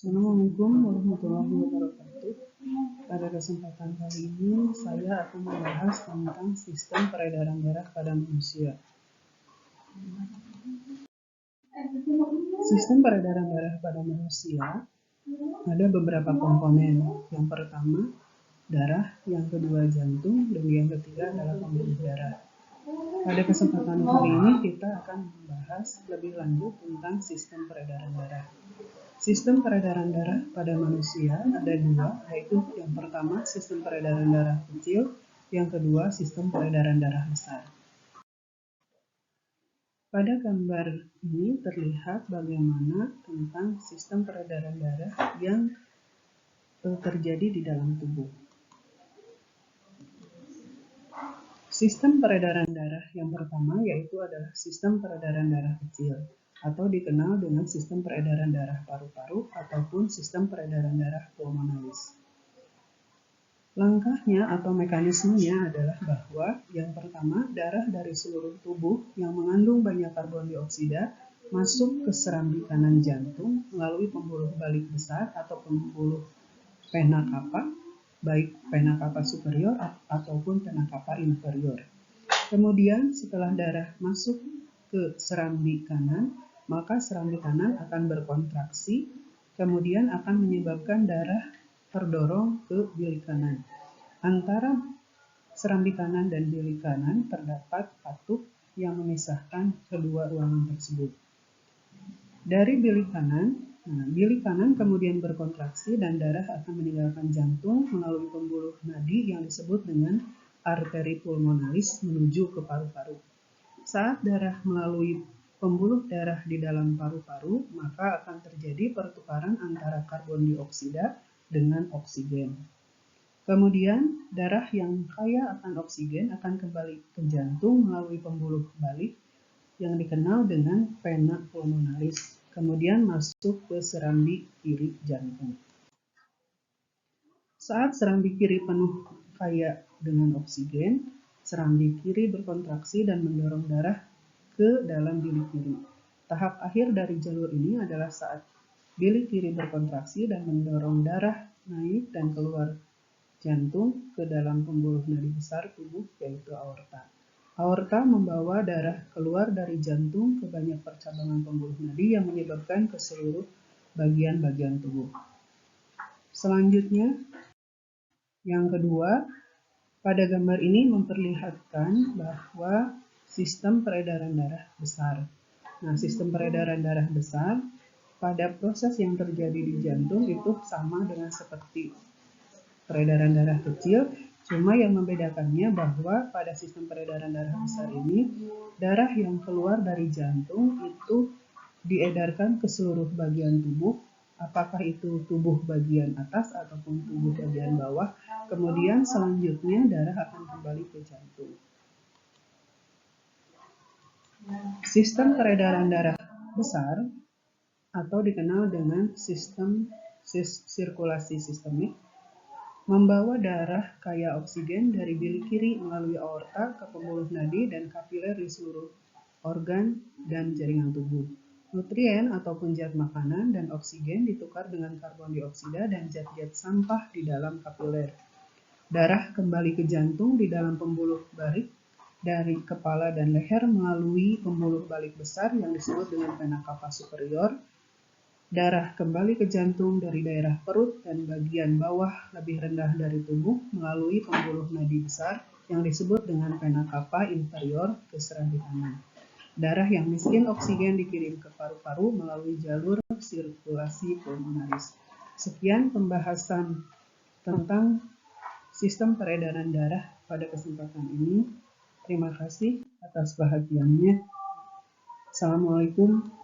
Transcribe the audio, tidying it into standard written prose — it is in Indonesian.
Assalamualaikum warahmatullahi wabarakatuh. Pada kesempatan kali ini, saya akan membahas tentang sistem peredaran darah pada manusia. Sistem peredaran darah pada manusia ada beberapa komponen. Yang pertama, darah, yang kedua jantung, dan yang ketiga adalah pembuluh darah. Pada kesempatan kali ini kita akan membahas lebih lanjut tentang sistem peredaran darah. Sistem peredaran darah pada manusia ada dua, yaitu yang pertama sistem peredaran darah kecil, yang kedua sistem peredaran darah besar. Pada gambar ini terlihat bagaimana tentang sistem peredaran darah yang terjadi di dalam tubuh. Sistem peredaran darah yang pertama yaitu adalah sistem peredaran darah kecil, atau dikenal dengan sistem peredaran darah paru-paru ataupun sistem peredaran darah pulmonalis. Langkahnya atau mekanismenya adalah bahwa yang pertama, darah dari seluruh tubuh yang mengandung banyak karbon dioksida masuk ke serambi kanan jantung melalui pembuluh balik besar atau pembuluh vena cava, baik vena cava superior ataupun vena cava inferior. Kemudian setelah darah masuk ke serambi kanan, maka serambi kanan akan berkontraksi, kemudian akan menyebabkan darah terdorong ke bilik kanan. Antara serambi kanan dan bilik kanan terdapat katup yang memisahkan kedua ruangan tersebut. Dari bilik kanan kemudian berkontraksi dan darah akan meninggalkan jantung melalui pembuluh nadi yang disebut dengan arteri pulmonalis menuju ke paru-paru. Saat darah melalui pembuluh darah di dalam paru-paru, maka akan terjadi pertukaran antara karbon dioksida dengan oksigen. Kemudian, darah yang kaya akan oksigen akan kembali ke jantung melalui pembuluh balik yang dikenal dengan vena pulmonalis, kemudian masuk ke serambi kiri jantung. Saat serambi kiri penuh kaya dengan oksigen, serambi kiri berkontraksi dan mendorong darah ke dalam bilik kiri. Tahap akhir dari jalur ini adalah saat bilik kiri berkontraksi dan mendorong darah naik dan keluar jantung ke dalam pembuluh nadi besar tubuh, yaitu aorta. Aorta membawa darah keluar dari jantung ke banyak percabangan pembuluh nadi yang menyebabkan ke seluruh bagian-bagian tubuh. Selanjutnya, yang kedua, pada gambar ini memperlihatkan bahwa sistem peredaran darah besar. Nah, sistem peredaran darah besar pada proses yang terjadi di jantung itu sama dengan seperti peredaran darah kecil, cuma yang membedakannya bahwa pada sistem peredaran darah besar ini, darah yang keluar dari jantung itu diedarkan ke seluruh bagian tubuh, apakah itu tubuh bagian atas ataupun tubuh bagian bawah, kemudian selanjutnya darah akan kembali ke jantung. Sistem peredaran darah besar atau dikenal dengan sistem sirkulasi sistemik membawa darah kaya oksigen dari bilik kiri melalui aorta ke pembuluh nadi dan kapiler di seluruh organ dan jaringan tubuh. Nutrien ataupun zat makanan dan oksigen ditukar dengan karbon dioksida dan zat-zat sampah di dalam kapiler. Darah kembali ke jantung di dalam pembuluh balik dari kepala dan leher melalui pembuluh balik besar yang disebut dengan vena cava superior. Darah kembali ke jantung dari daerah perut dan bagian bawah lebih rendah dari tubuh melalui pembuluh nadi besar yang disebut dengan vena cava inferior ke serambi kanan. Darah yang miskin oksigen dikirim ke paru-paru melalui jalur sirkulasi pulmonalis. Sekian pembahasan tentang sistem peredaran darah pada kesempatan ini. Terima kasih atas perhatiannya. Assalamualaikum